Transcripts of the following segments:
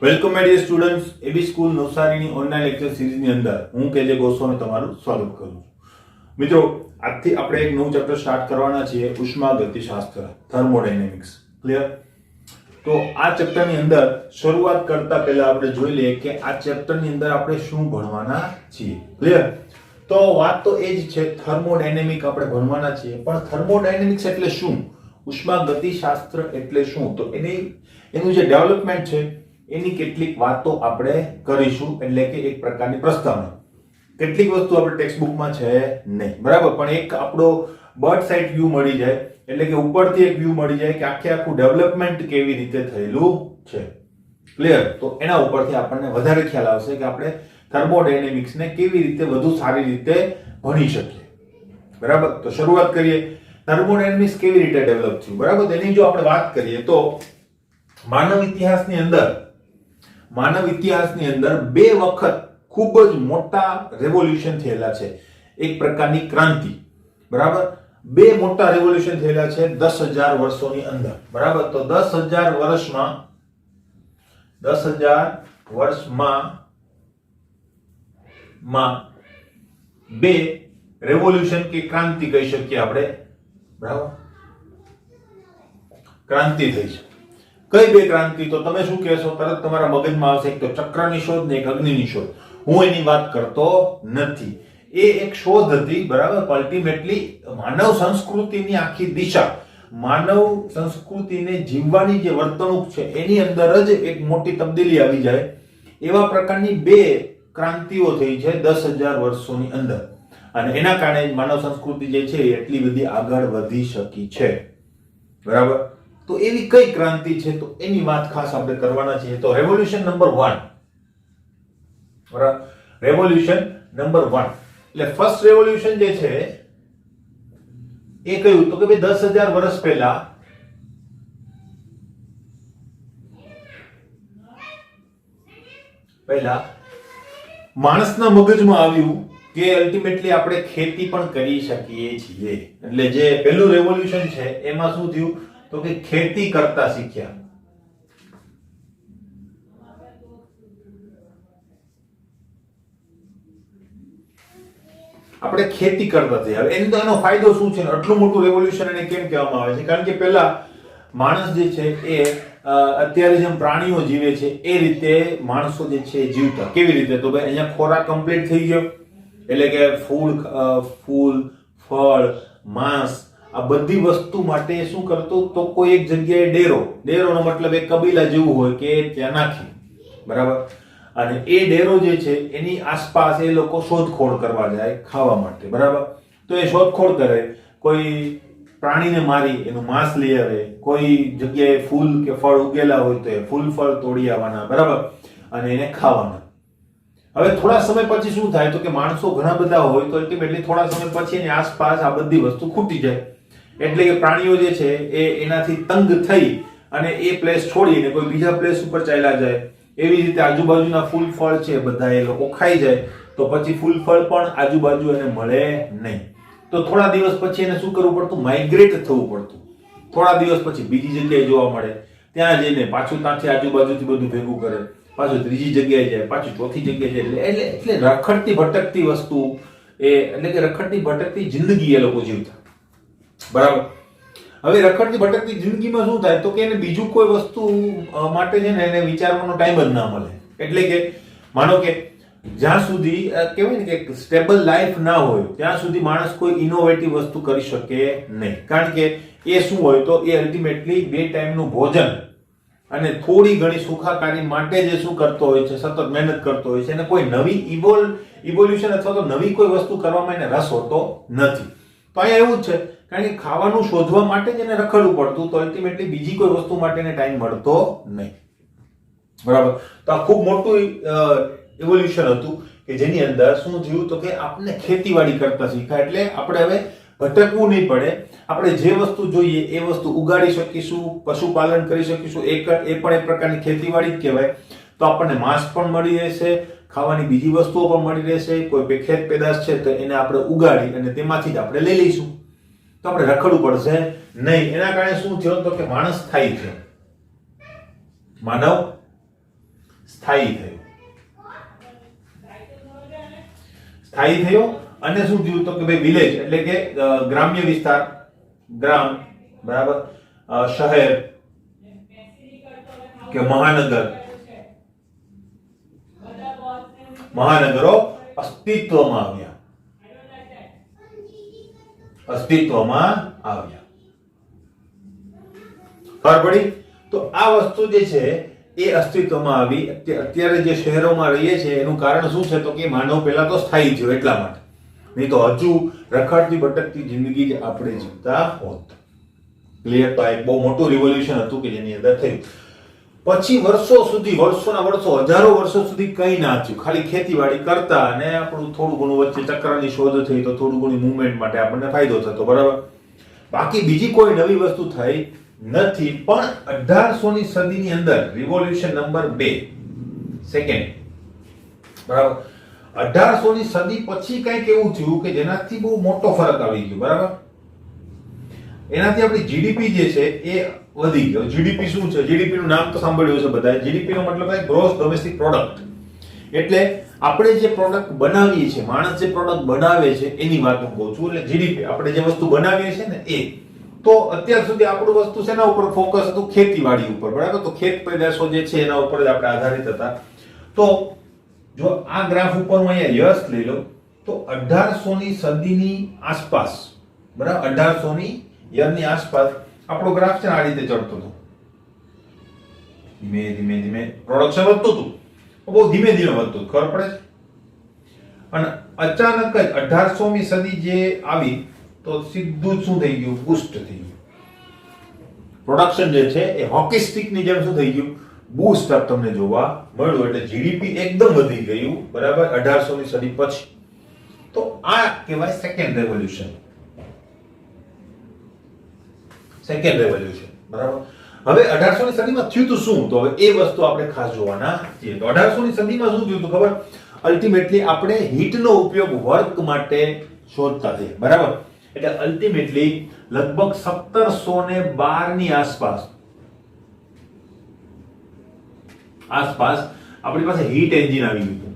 Welcome my dear students AB school નવસારીની online lecture સિરીઝની અંદર હું કેજે ગોસ્વામી તમારું સ્વાગત કરું છું. મિત્રો, આજથી આપણે એક નવું ચેપ્ટર સ્ટાર્ટ કરવાના છીએ, ઉષ્માગતિશાસ્ત્ર, થર્મોડાયનેમિક્સ. ક્લિયર? તો આ ચેપ્ટરની અંદર શરૂઆત કરતા પહેલા આપણે જોઈ લઈએ કે આ ચેપ્ટરની અંદર આપણે શું ભણવાના છીએ. ક્લિયર? તો વાત તો એ જ છે, થર્મોડાયનેમિક આપણે ભણવાના છીએ, પણ થર્મોડાયનેમિક્સ એટલે શું, ઉષ્માગતિશાસ્ત્ર એટલે શું, તો એનું જે ડેવલપમેન્ટ છે એની કેટલીક વાતો આપણે કરીશું, એટલે કે એક પ્રકારની પ્રસ્તાવના. કેટલીક વસ્તુ આપણે ટેક્સ્ટ બુકમાં છે નહીં, બરાબર, પણ એક આપણો બર્ડ સાઇડ વ્યૂ મળી જાય, એટલે કે ઉપરથી એક વ્યૂ મળી જાય કે આખું ડેવલપમેન્ટ કેવી રીતે થયેલું છે. ક્લિયર? તો એના ઉપરથી આપણને વધારે ખ્યાલ આવશે કે આપણે થર્મોડાયનેમિક્સને કેવી રીતે વધુ સારી રીતે ભણી શકીએ. બરાબર? તો શરૂઆત કરીએ. થર્મોડાયનેમિક્સ કેવી રીતે ડેવલપ થયું, બરાબર? તેની જો આપણે વાત કરીએ તો માનવ ઇતિહાસની અંદર બે વખત ખૂબ જ મોટા રેવોલ્યુશન થયેલા છે, એક પ્રકારની ક્રાંતિ. બરાબર? બે મોટા રેવોલ્યુશન થયેલા છે 10,000 વર્ષોની અંદર. બરાબર? તો 10,000 વર્ષમાં બે રેવોલ્યુશન કે ક્રાંતિ કહી શકીએ આપણે. બરાબર? ક્રાંતિ થઈ છે. કઈ બે ક્રાંતિ? તો તમે શું કહેશો? તરત તમારા મગજમાં આવશે એક તો ચક્રની શોધ ને એક અગ્નિની શોધ. હું એની વાત કરતો નથી. એ એક શોધ હતી, બરાબર. અલ્ટિમેટલી માનવ સંસ્કૃતિની આખી દિશા, માનવ સંસ્કૃતિને જીવવાની જે વર્તણૂક છે એની અંદર જ એક મોટી તબદીલી આવી જાય એવા પ્રકારની બે ક્રાંતિઓ થઈ છે 10,000 વર્ષોની અંદર, અને એના કારણે માનવ સંસ્કૃતિ જે છે એટલી બધી આગળ વધી શકી છે. બરાબર? તો એવી કઈ ક્રાંતિ છે, તો એની વાત ખાસ આપણે કરવાના છીએ. તો રેવોલ્યુશન નંબર 1, બરાબર, રેવોલ્યુશન નંબર 1 એટલે ફર્સ્ટ રેવોલ્યુશન જે છે એ કયું, તો કે ભાઈ 10,000 વર્ષ પહેલા માણસના મગજમાં આવ્યું કે અલ્ટિમેટલી આપણે ખેતી પણ કરી શકીએ છીએ. એટલે જે પહેલું રેવોલ્યુશન છે એમાં શું થયું, તો કે ખેતી કરતા શીખ્યા. આપણે ખેતી કરતા થયા. એનો ફાયદો શું છે, આટલું મોટું રેવોલ્યુશન એને કેમ કહેવામાં આવે છે? કારણ કે પહેલા માણસ જે છે એ અત્યારે જેમ પ્રાણીઓ જીવે છે એ રીતે માણસો જે છે જીવતા. કેવી રીતે? તો ભાઈ અહીંયા ખોરાક કમ્પ્લીટ થઈ ગયો, એટલે કે ફૂલ, ફળ, માંસ, આ બધી વસ્તુ માટે શું કરતો, તો કોઈ એક જગ્યાએ ડેરોનો મતલબ એક કબીલા જેવું હોય કે ત્યાં નાખી. બરાબર? અને એ ડેરો જે છે એની આસપાસ એ લોકો શોધખોળ કરવા જાય ખાવા માટે. બરાબર? તો એ શોધખોળ કરે, કોઈ પ્રાણીને મારી એનું માંસ લઈ આવે, કોઈ જગ્યાએ ફૂલ કે ફળ ઉગેલા હોય તો એ ફૂલ ફળ તોડી આવવાના. બરાબર? અને એને ખાવાના. હવે થોડા સમય પછી શું થાય, તો કે માણસો ઘણા બધા હોય તો અલ્ટિમેટલી થોડા સમય પછી એની આસપાસ આ બધી વસ્તુ ખૂટી જાય, એટલે કે પ્રાણીઓ જે છે એ એનાથી તંગ થઈ અને એ પ્લેસ છોડીને કોઈ બીજા પ્લેસ ઉપર ચાલ્યા જાય. એવી રીતે આજુબાજુના ફૂલ ફળ છે બધા એ લોકો ખાઈ જાય, તો પછી ફૂલ ફળ પણ આજુબાજુ એને મળે નહીં. તો થોડા દિવસ પછી એને શું કરવું પડતું, માઇગ્રેટ થવું પડતું. થોડા દિવસ પછી બીજી જગ્યાએ જોવા મળે, ત્યાં જઈને પાછું ત્યાંથી આજુબાજુથી બધું ભેગું કરે, પાછું ત્રીજી જગ્યાએ જાય, પાછું ચોથી જગ્યાએ જાય. એટલે રખડતી ભટકતી વસ્તુ, એટલે કે રખડતી ભટકતી જિંદગી એ લોકો જીવતા. બરાબર? હવે રખડતી ભટકતી જિંદગીમાં શું થાય, તો કે એને બીજું કોઈ વસ્તુ માટે છે ને એને વિચારવાનો ટાઈમ જ ના મળે. એટલે કે માનો કે જ્યાં સુધી કહેવાય ને કે સ્ટેબલ લાઈફ ના હોય ત્યાં સુધી માણસ કોઈ ઇનોવેટિવ વસ્તુ કરી શકે નહીં. કારણ કે એ શું હોય, તો એ અલ્ટિમેટલી બે ટાઈમનું ભોજન અને થોડી ઘણી સુખાકારી માટે જે શું કરતો હોય છે, સતત મહેનત કરતો હોય છે, અને કોઈ નવી ઇવોલ્યુશન અથવા તો નવી કોઈ વસ્તુ કરવામાં એને રસ હોતો નથી. તો અહીંયા એવું જ છે, કારણ કે ખાવાનું શોધવા માટે જ એને રખડવું પડતું, તો અલ્ટિમેટલી બીજી કોઈ વસ્તુ માટે એને ટાઈમ મળતો નહીં. બરાબર? તો આ ખૂબ મોટું ઇવોલ્યુશન હતું કે જેની અંદર શું થયું, તો કે આપણે ખેતીવાડી કરતા શીખ્યા. એટલે આપણે હવે ભટકવું નહીં પડે, આપણે જે વસ્તુ જોઈએ એ વસ્તુ ઉગાડી શકીશું, પશુપાલન કરી શકીશું. એ પણ એક પ્રકારની ખેતીવાડી જ કહેવાય. તો આપણને માંસ પણ મળી રહેશે, ખાવાની બીજી વસ્તુઓ પણ મળી રહેશે, કોઈ ખેત પેદાશ છે તો એને આપણે ઉગાડી અને તેમાંથી જ આપણે લઈ લઈશું. તો આપણે રખડવું પડશે નહીં. એના કારણે શું થયું, તો કે માણસ સ્થાયી થયો. માનવ સ્થાયી થયો. સ્થાયી થયો અને શું થયું તો કે ભાઈ વિલેજ એટલે કે ગ્રામ્ય વિસ્તાર, ગ્રામ, બરાબર, શહેર કે મહાનગરો અસ્તિત્વમાં આવ્યા. ખબર પડી? તો આ વસ્તુ જે છે એ અસ્તિત્વમાં આવી. અત્યારે જે શહેરોમાં રહીએ છીએ એનું કારણ શું છે તો કે માનવ પહેલા તો સ્થાયી થયો એટલા માટે, નહીં તો હજુ રખડતી ભટકતી જિંદગી જ આપણે જીવતા હોત. ક્લિયર? તો એક બહુ મોટું રિવોલ્યુશન હતું કે જેની અંદર થયું. પછી વર્ષોના વર્ષો, હજારો વર્ષો સુધી કંઈ ના થયું, ખાલી ખેતીવાડી કરતા અને આપણું થોડું ઘણું વચ્ચે ચક્રની શોધ થઈ તો થોડું ઘણું મુવમેન્ટ માટે આપણને ફાયદો થતો, બરાબર. બાકી બીજી કોઈ નવી વસ્તુ થઈ નથી. પણ 1800ની સદીની અંદર રિવોલ્યુશન નંબર 2, સેકન્ડ, બરાબર, 1800ની સદી પછી કંઈક એવું થયું કે જેનાથી બહુ મોટો ફરક આવી ગયો, બરાબર. એનાથી આપણી જીડીપી જે છે એ વધી ગયો. જીડીપી શું છે? જીડીપી નું નામ તો સાંભળ્યું છે બધાએ. જીડીપી નો મતલબ થાય ગ્રોસ ડોમેસ્ટિક પ્રોડક્ટ. એટલે આપણે જે પ્રોડક્ટ બનાવીએ છીએ, માણસ જે પ્રોડક્ટ બનાવે છે એની વાત હું કહું છું. એટલે જીડીપી, આપણે જે વસ્તુ બનાવીએ છીએ ને એ. તો અત્યાર સુધી આપણું વસ્તુ શેના ઉપર ફોકસ હતું? ખેતીવાડી ઉપર, બરાબર. તો ખેત પેદાશો જે છે એના ઉપર જ આપણે આધારિત હતા. તો જો આ ગ્રાફ ઉપર હું અહીંયા યસ લઈ લઉં તો 1800ની સદીની આસપાસ, બરાબર, 1800ની યરની આસપાસ આપણો ગ્રાફ છે આ રીતે ચડતો હતો. ધીમે ધીમે પ્રોડક્શન વધતું હતું, બહુ ધીમે વધતું, ખબર પડે છે. અને અચાનક જ 1800મી સદી જે આવી તો સીધું શું થઈ ગયું? બૂસ્ટ થઈ ગયું. પ્રોડક્શન જે છે એ હોકી સ્ટિકની જેમ શું થઈ ગયું? બૂસ્ટ અપ તમને જોવા મળ્યું. એટલે જીડીપી એકદમ વધી ગયું, બરાબર, 1800ની સદી પછી. તો આ કહેવાય સેકન્ડ રેવોલ્યુશન. બરાબર. હવે 1800ની સદીમાં થયું તો શું? તો હવે એ વસ્તુ આપણે ખાસ જોવાના છીએ. તો 1800ની સદીમાં શું થયું તો ખબર? અલ્ટિમેટલી આપણે હીટનો ઉપયોગ વર્ક માટે શોધતા થયા, બરાબર. એટલે અલ્ટિમેટલી લગભગ 1712ની આસપાસ આપણી પાસે હીટ એન્જિન આવી ગયું.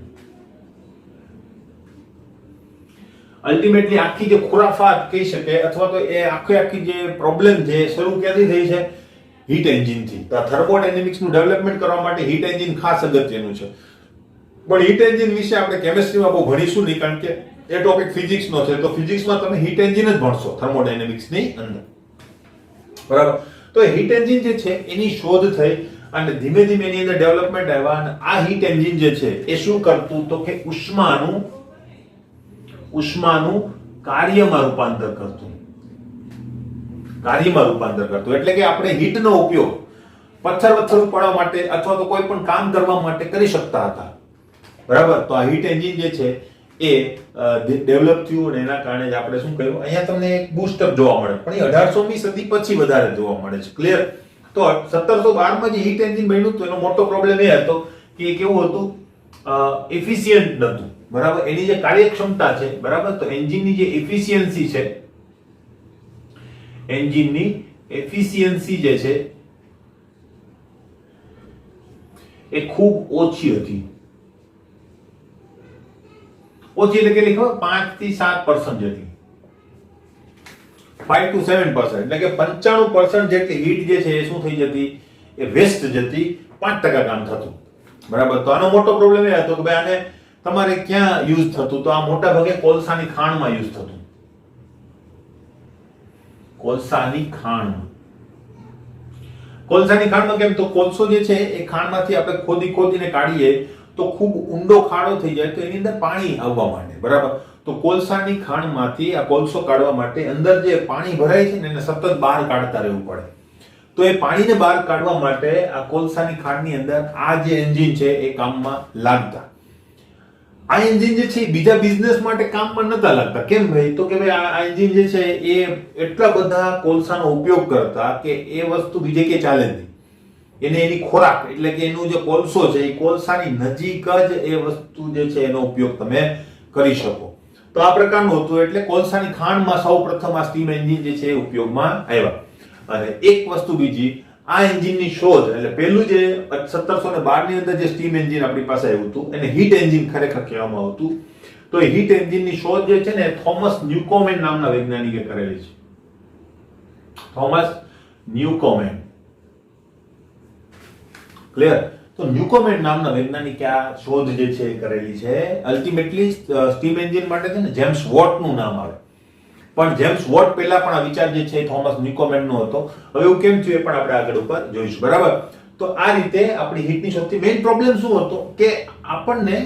અલ્ટિમેટલી આખી જે ખુરાફાત કહી શકે અથવા તો એ આખી જે પ્રોબ્લેમ છે શરૂ ક્યાંથી થઈ છે? હીટ એન્જિનથી. તો થર્મોડાયનેમિક્સનું ડેવલપમેન્ટ કરવા માટે હીટ એન્જિન ખાસ અગત્યનું છે. પણ હીટ એન્જિન વિશે આપણે કેમિસ્ટ્રીમાં બહુ ભણીશું નહીં, કારણ કે એ ટોપિક ફિઝિક્સનો છે. તો ફિઝિક્સમાં તમે હીટ એન્જિન જ ભણશો થર્મોડાયનેમિક્સની અંદર, બરાબર. તો હીટ એન્જિન જે છે એની શોધ થઈ અને ધીમે એની અંદર ડેવલપમેન્ટ આવ્યા. અને આ હીટ એન્જિન જે છે એ શું કરતું તો કે ઉષ્માનું કાર્યમાં રૂપાંતર કરતું. એટલે કે આપણે હીટનો ઉપયોગ પથ્થર ઉપાડવા માટે અથવા તો કોઈ પણ કામ કરવા માટે કરી શકતા હતા, બરાબર. તો આ હીટ એન્જિન જે છે એ ડેવલપ થયું અને એના કારણે જ આપણે શું કહ્યું, અહીંયા તમને એક બૂસ્ટઅપ જોવા મળે. પણ એ 1800મી સદી પછી વધારે જોવા મળે છે. ક્લિયર? તો 1712માં જે હીટ એન્જિન બન્યું તો એનો મોટો પ્રોબ્લેમ એ હતો કે એ કેવું હતું? એફિશિયન્ટ નહોતું, બરાબર. એની જે કાર્યક્ષમતા છે, બરાબર, તો એન્જિનની જે એફિશિયન્સી છે, એન્જિનની એફિશિયન્સી જે છે એ ખૂબ ઓછી હતી. ઓછી એટલે કેટલી ખબર? 5 થી 7% જેટલી. 5 to 7%. એટલે કે 95% જેટલી હીટ જે છે એ શું થઈ જતી? એ વેસ્ટ જતી. 5% કામ થતું, બરાબર. તો આનો મોટો પ્રોબ્લેમ એ હતો કે ભાઈ આને તમારે ક્યાં યુઝ થતું? તો આ મોટા ભાગે કોલસાની ખાણમાં યુઝ થતું. કોલસાની ખાણમાં કેમ? તો કોલસો જે છે એ ખાણમાંથી આપણે ખોદીને કાઢીએ તો ખૂબ ઊંડો ખાડો થઈ જાય તો એની અંદર પાણી આવવા માંડે, બરાબર. તો કોલસાની ખાણમાંથી આ કોલસો કાઢવા માટે અંદર જે પાણી ભરાય છે ને એને સતત બહાર કાઢતા રહેવું પડે. તો એ પાણીને બહાર કાઢવા માટે આ કોલસાની ખાણની અંદર આ જે એન્જિન છે એ કામમાં લાગતા. આ એન્જિન જે છે બીજા બિઝનેસ માટે કામમાં નતા લાગતા. કેમ ભાઈ? તો કે ભાઈ આ એન્જિન જે છે એ એટલા બધા કોલસાનો ઉપયોગ કરતા કે એ વસ્તુ બીજે કે ચાલે નહીં. એની ખોરાક એટલે કે એનું જે કોલસો છે એ કોલસાની નજીક જ એ વસ્તુ જે છે એનો ઉપયોગ તમે કરી શકો. તો આ પ્રકારનું હતું. એટલે કોલસાની ખાણમાં સૌપ્રથમ આ સ્ટીમ એન્જિન જે છે એ ઉપયોગમાં આવ્યા. અને એક વસ્તુ બીજી, આ એન્જિનની શોધ એટલે પહેલું જે 1712 ની અંદર જે સ્ટીમ એન્જિન આપણી પાસે આવ્યું હતું એને હીટ એન્જિન ખરેખર કહેવામાં આવતું. તો એ હીટ એન્જિનની શોધ જે છે ને થોમસ ન્યુકોમેન નામના વૈજ્ઞાનિકે કરેલી છે. થોમસ ન્યુકોમેન. ક્લિયર? તો ન્યુકોમેન નામના વૈજ્ઞાનિકે આ શોધ જે છે એ કરેલી છે. અલ્ટિમેટલી સ્ટીમ એન્જિન માટે છે ને જેમ્સ વોટ નું નામ આવે, પણ જેમ્સ વોટ પહેલા પણ આ વિચાર જે છે થોમસ ન્યુકોમેન નો હતો. હવે એવું કેમ થયું એ પણ આપણે આગળ ઉપર જોઈશું. બરાબર? તો આ રીતે આપણી હીટની સૌથી મેઇન પ્રોબ્લેમ શું હતો કે આપણને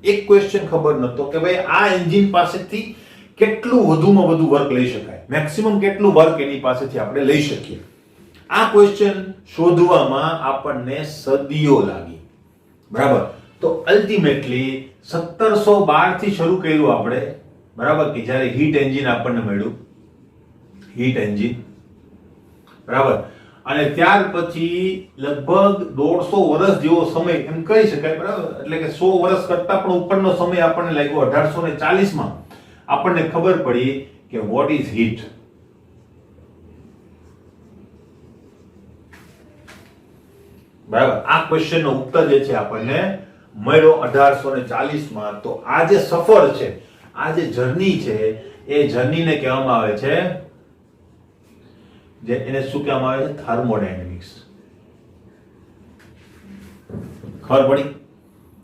એક ક્વેશ્ચન ખબર નતો કે ભાઈ આ એન્જિન પાસેથી કેટલું વધુમાં વધુ વર્ક લઈ શકાય, મેક્સિમમ કેટલું વર્ક એની પાસેથી આપણે લઈ શકીએ. આ ક્વેશ્ચન શોધવામાં આપણને સદીઓ લાગી. બરાબર? તો અલ્ટિમેટલી 1712 થી શરૂ કર્યું આપણે. બરાબર? કે જ્યારે હીટ એન્જિન આપણને મળ્યું, હીટ એન્જિન. બરાબર? અને ત્યાર પછી લગભગ 150 વર્ષ જેવો સમય એમ કહી શકાય. બરાબર? એટલે કે 100 વર્ષ કરતા પણ ઉપરનો સમય આપણને લાગ્યો. 1840 માં આપણને ખબર પડી કે વોટ ઇઝ હીટ. બરાબર? આ ક્વેશ્ચન નો ઉત્તર જે છે આપણને મળ્યો 1840 માં. તો આ જે સફર છે, આ જે જર્ની છે, એ જર્નીને કહેવામાં આવે છે, જે એને શું કહેવામાં આવે છે? થર્મોડાયનેમિક્સ. ખબર પડી?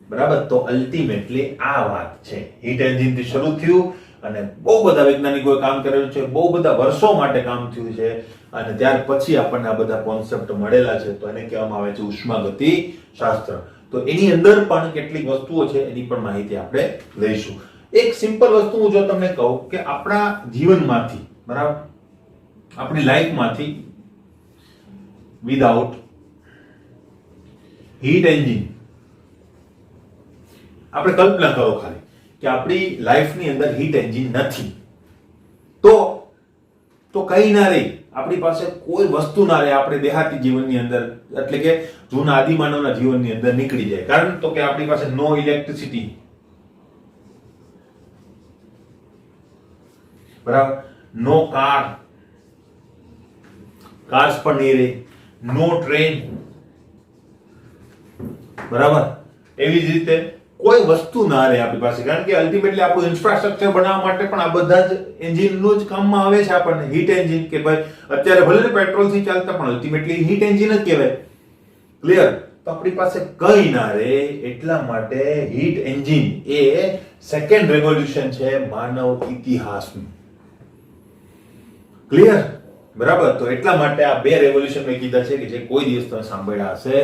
બરાબર? તો અલ્ટિમેટલી આ વાત છે. હીટ એન્જિન થી શરૂ થયું અને બહુ બધા વૈજ્ઞાનિકોએ કામ કરેલું છે, બહુ બધા વર્ષો માટે કામ થયું છે, અને ત્યાર પછી આપણને આ બધા કોન્સેપ્ટ મળેલા છે. તો એને કહેવામાં આવે છે ઉષ્માગતિ શાસ્ત્ર. તો એની અંદર પણ કેટલીક વસ્તુઓ છે એની પણ માહિતી આપણે લઈશું. એક સિમ્પલ વસ્તુ હું જો તમને કહું કે આપણા જીવનમાંથી, બરાબર, આપણી લાઈફમાંથી વિધાઉટ હીટ એન્જિન, આપણે કલ્પના કરો ખાલી કે આપણી લાઈફની અંદર હીટ એન્જિન નથી તો કઈ ના રહી, આપણી પાસે કોઈ વસ્તુ ના રહે. આપણે દેહાતી જીવનની અંદર એટલે કે જૂના આદિમાનવના જીવનની અંદર નીકળી જાય. કારણ તો કે આપણી પાસે નો ઇલેક્ટ્રિસિટી. બરાબર? નો કાર્સ પણ નહીં રહે, નો ટ્રેન. બરાબર? એવી જ રીતે કોઈ વસ્તુ ના રહે આપણી પાસે. કારણ કે અલ્ટિમેટલી આપણું ઇન્ફ્રાસ્ટ્રક્ચર બનાવવા માટે પણ આ બધા જ એન્જિનનું જ કામમાં આવે છે આપણને. હીટ એન્જિન કે ભાઈ અત્યારે ભલે પેટ્રોલ થી ચાલતા પણ અલ્ટિમેટલી હીટ એન્જિન જ કહેવાય. ક્લિયર? તો આપણી પાસે કઈ ના રહે એટલા માટે હીટ એન્જિન એ સેકન્ડ રેવોલ્યુશન છે માનવ ઇતિહાસનું. ક્લિયર? બરાબર? તો એટલા માટે આ બે રેવોલ્યુશન મેં કીધા છે કે જે કોઈ દિવસ તમે સાંભળ્યા હશે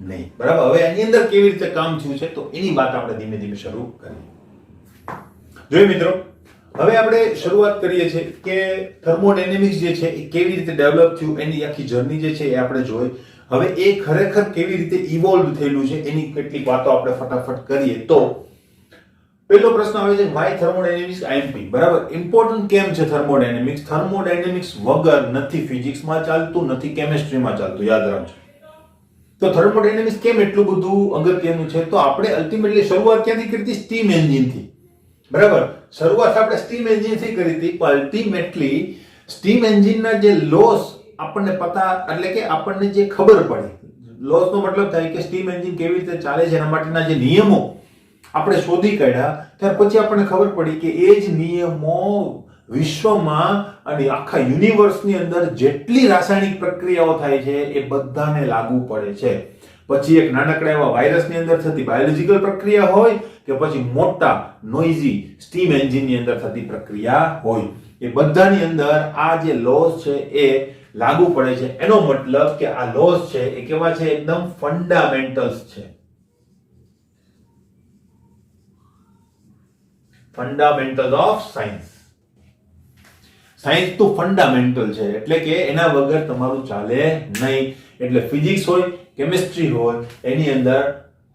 નહીં. બરાબર? હવે એની અંદર કેવી રીતે કામ થયું છે તો એની વાત આપણે ધીમે ધીમે શરૂ કરીએ. જોઈએ મિત્રો, હવે આપણે શરૂઆત કરીએ છીએ કે થર્મોડાયનેમિક્સ જે છે એ કેવી રીતે ડેવલપ થયું, એની આખી જર્ની જે છે એ આપણે જોઈ. હવે એ ખરેખર કેવી રીતે ઇવોલ્વ થયેલું છે એની કેટલીક વાતો આપણે ફટાફટ કરીએ. તો પહેલો પ્રશ્ન આવે છે વાય થર્મોડાયનેમિક્સ આઈએમપી. બરાબર? ઇમ્પોર્ટન્ટ કેમ છે થર્મોડાયનેમિક્સ? થર્મોડાયનેમિક્સ વગર નથી ફિઝિક્સમાં ચાલતું, નથી કેમેસ્ટ્રીમાં ચાલતું. યાદ રાખજો. તો થર્મોડાયનેમિક્સ કેમ એટલું બધું અગત્યનું છે? તો આપણે અલ્ટિમેટલી શરૂઆત ક્યાંથી કરી હતી? સ્ટીમ એન્જિનથી. બરાબર? શરૂઆત આપણે સ્ટીમ એન્જિનથી કરી હતી, પણ અલ્ટિમેટલી સ્ટીમ એન્જિનના જે લોસ આપણને પતા એટલે કે આપણને જે ખબર પડી, લોસનો મતલબ થાય કે સ્ટીમ એન્જિન કેવી રીતે ચાલે છે એના માટેના જે નિયમો આપણે શોધી કાઢ્યા, ત્યાર પછી આપણને ખબર પડી કે એ જ નિયમો વિશ્વમાં અને આખા યુનિવર્સની અંદર જેટલી રાસાયણિક પ્રક્રિયાઓ થાય છે એ બધાને લાગુ પડે છે. પછી એક નાનકડા એવા વાયરસની અંદર થતી બાયોલોજિકલ પ્રક્રિયા હોય કે પછી મોટા નોઇઝી સ્ટીમ એન્જિનની અંદર થતી પ્રક્રિયા હોય, એ બધાની અંદર આ જે લોસ છે એ લાગુ પડે છે. એનો મતલબ કે આ લોસ છે એ કેવા છે? એકદમ ફંડામેન્ટલ્સ છે. Fundamentals of science. સાયન્સ તો ફંડામેન્ટલ છે એટલે કે એના વગર તમારું ચાલે નહીં. એટલે ફિઝિક્સ હોય, કેમિસ્ટ્રી હોય, એની અંદર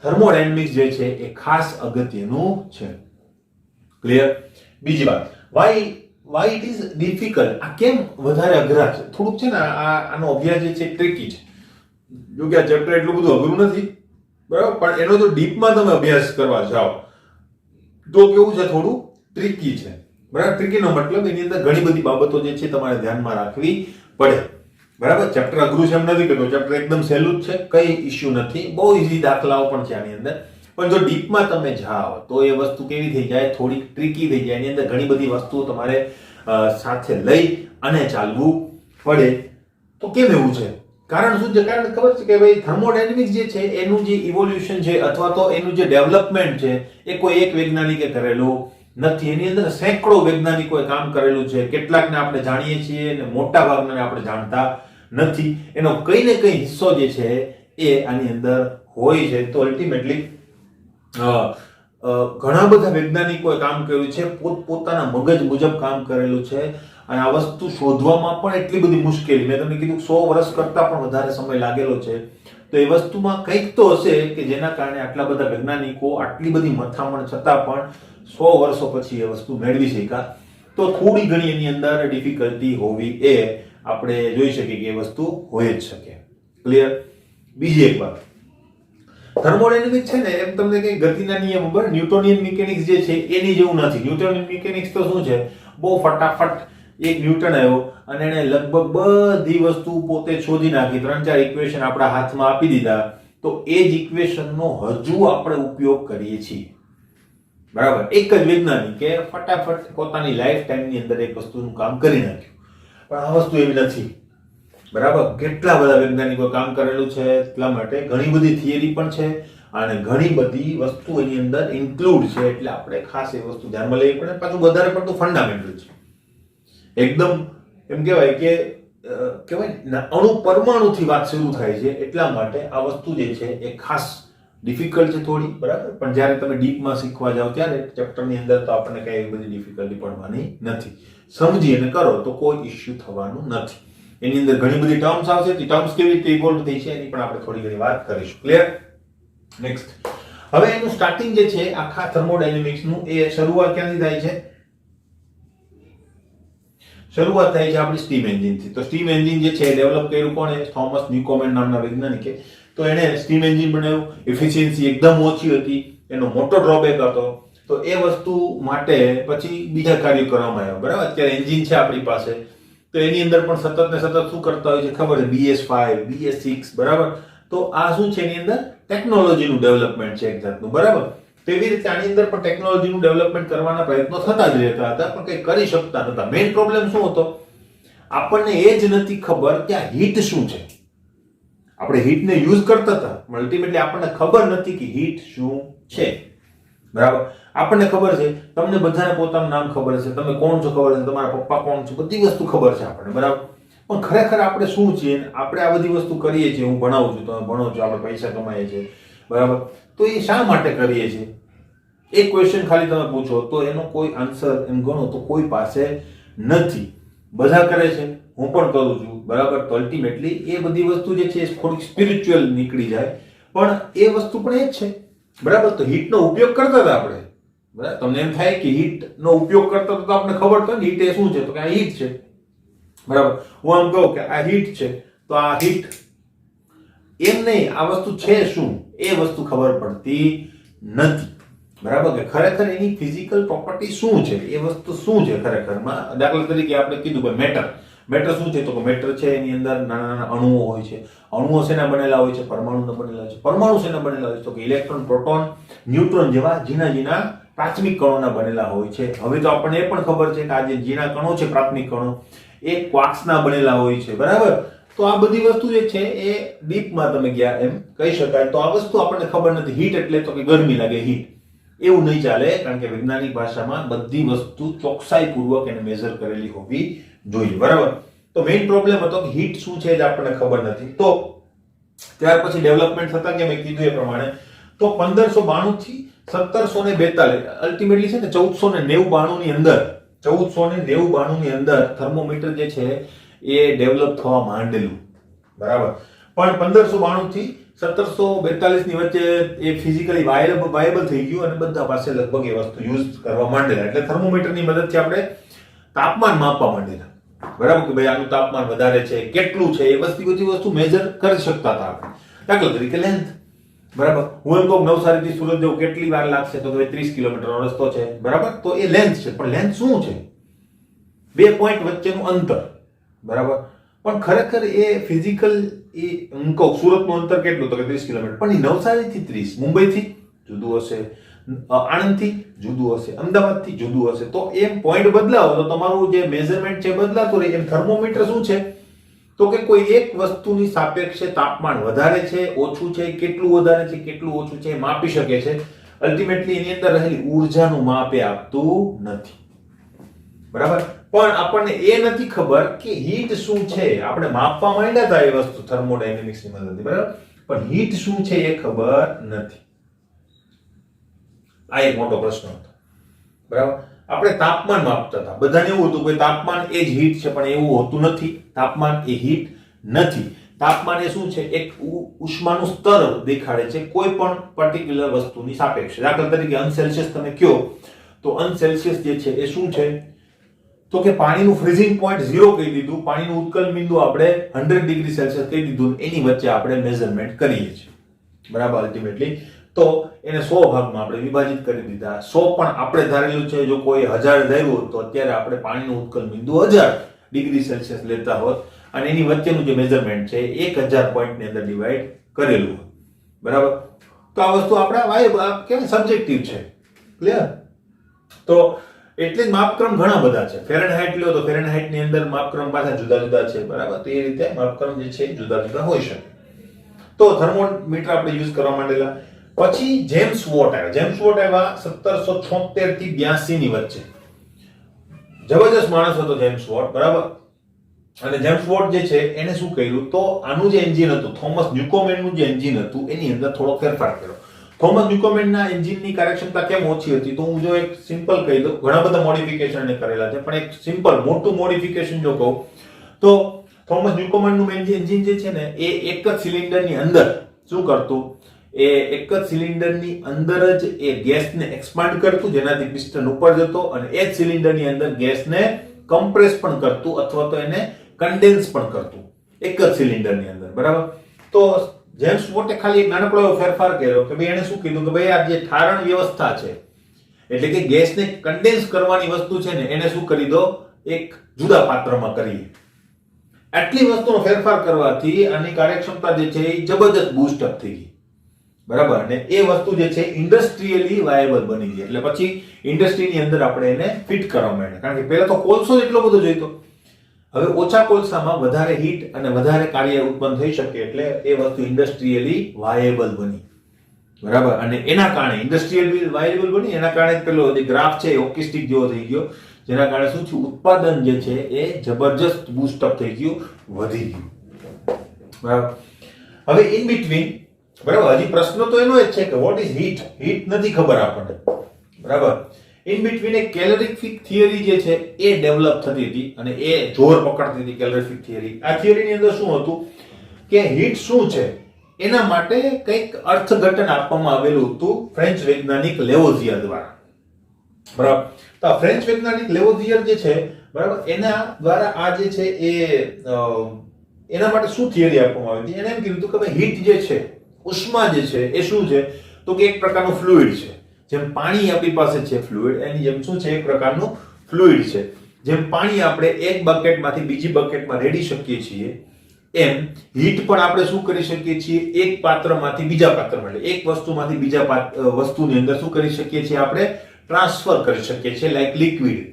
થર્મોડાયનેમિક્સ જે છે એ ખાસ અગત્યનું છે. ક્લિયર? બીજી વાત, વાય ઇટ ઇઝ ડિફિકલ્ટ. આ કેમ વધારે અઘરા છે? થોડુંક છે ને આનો અભ્યાસ જે છે ટ્રિકી છે. જો કે આ ચેપ્ટર એટલું બધું અઘરું નથી, બરાબર, પણ એનો તો ડીપમાં તમે અભ્યાસ કરવા જાઓ તો કેવું છે? થોડું ટ્રિકી છે. બરાબર? ટ્રિકીનો મતલબ એની અંદર ઘણી બધી બાબતો જે છે તમારે ધ્યાનમાં રાખવી પડે. બરાબર. ચેપ્ટર અઘરું છે એમ નથી કહેતો, ચેપ્ટર એકદમ સહેલું જ છે, કઈ ઇશ્યુ નથી, બહુ ઇઝી દાખલાઓ પણ છે આની અંદર. પણ જો ડીપમાં તમે જાઓ તો એ વસ્તુ કેવી થઈ જાય, થોડી ટ્રિકી થઈ જાય. એની અંદર ઘણી બધી વસ્તુઓ તમારે સાથે લઈ અને ચાલવું પડે. તો કેમ એવું છે? કારણ શું છે? કારણ ખબર છે કે ભાઈ થર્મોડાયનેમિક્સ જે છે એનું જે ઇવોલ્યુશન છે અથવા તો એનું જે ડેવલપમેન્ટ છે એ કોઈ એક વૈજ્ઞાનિકે કરેલું નથી. એની અંદર સેંકડો વૈજ્ઞાનિકોએ કામ કરેલું છે. કેટલાકને આપણે જાણીએ છીએ અને મોટા ભાગના આપણે જાણતા નથી. એનો કઈ ને કઈ હિસ્સો જે છે એ આની અંદર હોય છે. તો અલ્ટિમેટલી ઘણા બધા વૈજ્ઞાનિકોએ કામ કર્યું છે, પોતાના મગજ મુજબ કામ કરેલું છે. અને આ વસ્તુ શોધવામાં પણ એટલી બધી મુશ્કેલી, મેં તમને કીધું 100 વર્ષ કરતા પણ વધારે સમય લાગેલો છે. તો એ વસ્તુમાં કંઈક તો હશે કે જેના કારણે આટલા બધા વૈજ્ઞાનિકો આટલી બધી મથામણ છતાં પણ 100 વર્ષો પછી એ વસ્તુ મેળવી શક્યા. તો થોડી ઘણી એની અંદર ડિફિકલ્ટી હોવી એ આપણે જોઈ શકીએ કે એ વસ્તુ હોય જ શકે. ક્લિયર? બીજી એક વાત, થર્મોડાયનેમિક્સ છે ને એમ તમને કઈ ગતિના નિયમ ઉપર ન્યૂટોનિયન મિકેનિક્સ જે છે એની જેવું નથી. ન્યૂટોનિયન મિકેનિક્સ તો શું છે, બહુ ફટાફટ એક ન્યૂટન આવ્યો અને એને લગભગ બધી વસ્તુ પોતે શોધી નાખી, 3-4 ઇક્વેશન આપણા હાથમાં આપી દીધા. તો એ જ ઇક્વેશનનો હજુ આપણે ઉપયોગ કરીએ છીએ. બરાબર? એક જ વૈજ્ઞાનિકે ફટાફટ પોતાની લાઈફ ટાઈમની અંદર એક વસ્તુનું કામ કરી નાખ્યું. પણ આ વસ્તુ એવી નથી. બરાબર? કેટલા બધા વૈજ્ઞાનિકો કામ કરેલું છે, એટલા માટે ઘણી બધી થિયરી પણ છે અને ઘણી બધી વસ્તુ એની અંદર ઇન્ક્લુડ છે. એટલે આપણે ખાસ એ વસ્તુ ધ્યાનમાં લેવી પડે. પાછું વધારે પડતું ફંડામેન્ટલ છે. એકદમ એમ કહેવાય કે કહેવાય અણુ પરમાણુથી વાત શરૂ થાય છે. એટલા માટે આ વસ્તુ જે છે એ ખાસ ડિફિકલ્ટ છે થોડી. બરાબર? પણ જ્યારે તમે ડીપમાં શીખવા જાઓ ત્યારે ચેપ્ટરની અંદર તો આપણને કઈ એવી બધી ડિફિકલ્ટી પડવાની નથી. સમજી અને કરો તો કોઈ ઇશ્યુ થવાનું નથી. એની અંદર ઘણી બધી ટર્મ્સ આવશે. તે ટર્મ્સ કેવી રીતે ઇવોલ્વ થઈ છે એની પણ આપણે થોડી ઘણી વાત કરીશું. ક્લિયર? નેક્સ્ટ, હવે એનું સ્ટાર્ટિંગ જે છે આખા થર્મોડાયનેમિક્સનું એ શરૂઆત ક્યાંથી થાય છે? શરૂઆત થાય છે આપણી સ્ટીમ એન્જિનથી. તો સ્ટીમ એન્જિન જે છે ડેવલપ કર્યું કોણે? થોમસ ન્યુકોમેન નામના વૈજ્ઞાનિકે. તો એણે સ્ટીમ એન્જિન બનાવ્યું. એફિશિયન્સી એકદમ ઓછી હતી, એનો મોટો ડ્રોબેક હતો. તો એ વસ્તુ માટે પછી બીજા કાર્યો કરવામાં આવ્યા. બરાબર? અત્યારે એન્જિન છે આપણી પાસે, તો એની અંદર પણ સતત ને સતત શું કરતા હોય છે ખબર છે? BS5, BS6. બરાબર? તો આ શું છે? એની અંદર ટેકનોલોજીનું ડેવલપમેન્ટ છે એક જાતનું. બરાબર? તેવી રીતે આની અંદર પણ ટેકનોલોજીનું ડેવલપમેન્ટ કરવાના પ્રયત્નો થતા જ રહેતા હતા, પણ કંઈ કરી શકતા નતા. મેઇન પ્રોબ્લેમ શું હતો? આપણને એ જ નથી ખબર કે આ હીટ શું છે. આપણે હીટને યુઝ કરતા હતા, અલ્ટિમેટલી આપણને ખબર નથી કે હીટ શું છે. બરાબર? આપણને ખબર છે, તમને બધાને પોતાનું નામ ખબર છે, તમે કોણ છો ખબર છે, તમારા પપ્પા કોણ છે, બધી વસ્તુ ખબર છે આપણને. બરાબર? પણ ખરેખર આપણે શું છીએ? આપણે આ બધી વસ્તુ કરીએ છીએ. હું ભણાવું છું, તમે ભણો છો, આપણે પૈસા કમાઈએ છીએ. બરાબર? તો એ શા માટે કરીએ છીએ? એક ક્વેશ્ચન ખાલી તમે પૂછો તો એનો કોઈ આન્સર એમ ગણો તો કોઈ પાસે નથી. બધા કરે છે, હું પણ કરું છું. બરાબર? તો અલ્ટિમેટલી એ બધી વસ્તુ જે છે થોડીક સ્પિરિચ્યુઅલ નીકળી જાય, પણ એ વસ્તુ પણ એ જ છે. બરાબર? તો હીટનો ઉપયોગ કરતા હતા આપણે. બરાબર? તમને એમ થાય કે હીટનો ઉપયોગ કરતા તો આપણને ખબર તો હીટ એ શું છે, તો કે આ હીટ છે. બરાબર? હું આમ કહું કે આ હીટ છે, તો આ હીટ એમ નહીં, આ વસ્તુ છે શું એ વસ્તુ ખબર પડતી નથી. બરાબર? કે ખરેખર એની ફિઝિકલ પ્રોપર્ટી શું છે, એ વસ્તુ શું છે ખરેખરમાં. દાખલા તરીકે આપણે કીધું કે મેટર શું છે, તો કે મેટર છે એની અંદર નાના નાના અણુઓ હોય છે. અણુઓ શેના બનેલા હોય છે? પરમાણુના બનેલા હોય છે. પરમાણુ શેના બનેલા હોય છે? તો કે ઇલેક્ટ્રોન, પ્રોટોન, ન્યુટ્રોન જેવા ઝીણા પ્રાથમિક કણોના બનેલા હોય છે. હવે તો આપણને એ પણ ખબર છે કે આ જે ઝીણા કણો છે, પ્રાથમિક કણો, એ ક્વાર્ક્સના બનેલા હોય છે. બરાબર? તો આ બધી વસ્તુ જે છે એ ડીપમાં તમે ગયા એમ કહી શકાય. તો આ વસ્તુ આપણને ખબર નથી. હીટ એટલે તો કે ગરમી લાગે, હીટ. એવું નહીં ચાલે, કારણ કે વૈજ્ઞાનિક ભાષામાં બધી વસ્તુ ચોકસાઈપૂર્વક એને મેઝર કરેલી હોવી જોઈએ. બરાબર? તો મેઇન પ્રોબ્લેમ હતો કે હીટ શું છે જ આપણને ખબર નથી. તો ત્યાર પછી ડેવલપમેન્ટ થતા કે મેં કીધું એ પ્રમાણે તો 1592 થી 1742 અલ્ટિમેટલી છે ને 1492 ની અંદર 1492 ની અંદર થર્મોમીટર જે છે એ ડેવલપ થવા માંડેલું. બરાબર? પણ 1592 થી 1742 ની વચ્ચે એ ફિઝિકલી વાયેબલ થઈ ગયું અને બધા પાસે લગભગ એ વસ્તુ યુઝ કરવા માંડેલા. એટલે થર્મોમીટરની મદદથી આપણે તાપમાન માપવા માંડેલા. બરાબર? કે ભાઈ આનું તાપમાન વધારે છે, કેટલું છે, એ બધી વસ્તુ મેજર કરી શકતા હતા આપણે. દાખલા તરીકે લેન્થ. બરાબર? હું એમ કહું નવસારીથી સુરત જવું કેટલી વાર લાગશે, તો કે 30 કિલોમીટરનો રસ્તો છે. બરાબર? તો એ લેન્થ છે. પણ લેન્થ શું છે? બે પોઈન્ટ વચ્ચેનું અંતર. બરાબર? પણ ખરેખર એ ફિઝિકલ એ હું કહું સુરતનું અંતર કેટલું તો કે 30 કિલોમીટર, પણ એ નવસારીથી 30, મુંબઈથી જુદું હશે, આણંદથી જુદું હશે, અમદાવાદથી જુદું હશે. તો એમ પોઈન્ટ બદલાવો તો તમારું જે મેઝરમેન્ટ છે બદલાતું રહે. એમ થર્મોમીટર શું છે તો કે કોઈ એક વસ્તુની સાપેક્ષે તાપમાન વધારે છે ઓછું છે, કેટલું વધારે છે કેટલું ઓછું છે એ માપી શકે છે. અલ્ટિમેટલી એની અંદર રહેલી ઊર્જાનું માપ એ આપતું નથી. બરાબર, પણ આપણને એ નથી ખબર કે હીટ શું છે. આપણે માપવા માંડ્યા હતા એ વસ્તુ થર્મોડાયનેમિક્સની મદદથી, બરાબર, પણ હીટ શું છે એ ખબર નથી. આ એક મોટો પ્રશ્ન હતો. બરાબર, આપણે તાપમાન માપતા હતા, બધાને એવું હતું કે તાપમાન એ જ હીટ છે, પણ એવું હોતું નથી. તાપમાન એ હીટ નથી. તાપમાન એ શું છે? એક ઉષ્માનું સ્તર દેખાડે છે કોઈ પણ પર્ટિક્યુલર વસ્તુની સાપેક્ષે. દાખલા તરીકે અનસેલ્સિયસ તમે કયો તો અનસેલ્સિયસ જે છે એ શું છે તો કે પાણીનું ફ્રીઝિંગ પોઈન્ટ 0 કહી દીધું, પાણીનું ઉત્કલન બિંદુ આપણે 100 ડિગ્રી સેલ્સિયસ કહી દીધું, એની વચ્ચે આપણે મેઝરમેન્ટ કરીએ છીએ. બરાબર, અલ્ટિમેટલી તો એને 100 ભાગમાં આપણે વિભાજિત કરી દીધા. 100 પણ આપણે ધારેલું છે, જો કોઈ 1000 ધાર્યું તો અત્યારે આપણે પાણીનું ઉત્કલન બિંદુ 1000 ડિગ્રી સેલ્સિયસ લેતા હોત અને એની વચ્ચેનું જે મેઝરમેન્ટ છે 1000 પોઈન્ટની અંદર ડિવાઈડ કરેલું હોય. બરાબર, તો આ વસ્તુ આપણા કેમ સબ્જેક્ટિવ છે. ક્લિયર? તો એટલે જ માપક્રમ ઘણા બધા છે. ફેરનહાઇટ લ્યો તો ફેરનહાઇટની અંદર માપક્રમ પાછા જુદા જુદા છે. બરાબર, તો એ રીતે માપક્રમ જે છે જુદા જુદા હોઈ શકે. તો થર્મોમીટર આપણે યુઝ કરવા માંડેલા. પછી જેમ્સ વોટ આવ્યા. જેમ્સ વોટ આવ્યા 1776 થી 82 ની વચ્ચે. જબરજસ્ત માણસ હતો જેમ્સ વોટ. બરાબર, અને જેમ્સ વોટ જે છે એને શું કર્યું તો આનું જે એન્જિન હતું થોમસ ન્યુકોમેનનું જે એન્જિન હતું એની અંદર થોડો ફેરફાર કર્યો. થોમસ ન્યુકોમેનના એન્જિનની કાર્યક્ષમતા કેમ ઓછી હતી તો હું જો એક સિમ્પલ કહી દઉં, ઘણા બધા મોડિફિકેશન ને કરેલા છે, પણ એક સિમ્પલ મોટું મોડિફિકેશન જો કહું તો થોમસ ન્યુકોમેનનું એન્જિન જે છે ને એ એક જ સિલિન્ડરની અંદર શું કરતું, એ એક જ સિલિન્ડરની અંદર જ એ ગેસને એક્સપાન્ડ કરતું જેનાથી પિસ્ટન ઉપર જતો, અને એ જ સિલિન્ડરની અંદર ગેસને કમ્પ્રેસ પણ કરતું અથવા તો એને કન્ડેન્સ પણ કરતું એક જ સિલિન્ડરની અંદર. બરાબર, તો જેમ્સ વોટે ખાલી એક નાનકડો એવો ફેરફાર કર્યો કે ભાઈ એને શું કીધું કે ભાઈ આ જે ઠારણ વ્યવસ્થા છે એટલે કે ગેસને કન્ડેન્સ કરવાની વસ્તુ છે ને એને શું કરી દો એક જુદા પાત્રમાં કરીએ. આટલી વસ્તુનો ફેરફાર કરવાથી આની કાર્યક્ષમતા જે છે એ જબરદસ્ત બૂસ્ટ અપ થઈ ગઈ. બરાબર, અને એ વસ્તુ જે છે ઇન્ડસ્ટ્રીયલી વાયેબલ બની ગઈ. એટલે પછી ઇન્ડસ્ટ્રીની અંદર આપણે એને ફિટ કરવા માંડ્યા, કારણ કે પહેલા તો કોલસો એટલો બધો જોઈતો, હવે ઓછા કોલસામાં વધારે હીટ અને વધારે કાર્ય ઉત્પન્ન થઈ શકે એટલે એ વસ્તુ ઇન્ડસ્ટ્રીયલી વાયેબલ બની. બરાબર, અને એના કારણે ઇન્ડસ્ટ્રીયલી વાયેબલ બની, એના કારણે પેલો જે ગ્રાફ છે હોકી સ્ટિક જેવો થઈ ગયો, જેના કારણે શું થયું ઉત્પાદન જે છે એ જબરજસ્ત બૂસ્ટ અપ થઈ ગયું, વધી ગયું. બરાબર, હવે ઇન બિટવીન, બરાબર, હજી પ્રશ્ન તો એનો જ છે કે વોટ ઇઝ હીટ. હીટ નથી ખબર આપણને. બરાબર, ઇન બિટવીન એક કેલોરીફિક થિયરી જે છે એ ડેવલપ થતી હતી અને એ જોર પકડતી હતી કેલોરીફિક થિયરી. આ થિયરીની અંદર શું હતું કે હીટ શું છે એના માટે કંઈક અર્થઘટન આપવામાં આવેલું હતું ફ્રેન્ચ વૈજ્ઞાનિક લેવોઝિયર દ્વારા. બરાબર, તો આ ફ્રેન્ચ વૈજ્ઞાનિક લેવોઝિયર જે છે, બરાબર, એના દ્વારા આ જે છે એ એના માટે શું થિયરી આપવામાં આવી હતી, એને એમ કીધું હતું કે ભાઈ હીટ જે છે, ઉષ્મા જે છે એ શું છે તો કે એક પ્રકારનું ફ્લુઇડ છે. જેમ પાણી આપણી પાસે છે ફ્લુઇડ, એની જેમ શું છે એક પ્રકારનું ફ્લુઇડ છે. જેમ પાણી આપણે એક બકેટમાંથી બીજી બકેટમાં રેડી શકીએ છીએ એમ હીટ પણ આપણે શું કરી શકીએ છીએ એક પાત્રમાંથી બીજા પાત્રમાં, એટલે એક વસ્તુમાંથી બીજા વસ્તુની અંદર શું કરી શકીએ છીએ આપણે ટ્રાન્સફર કરી શકીએ છીએ લાઈક લિક્વિડ.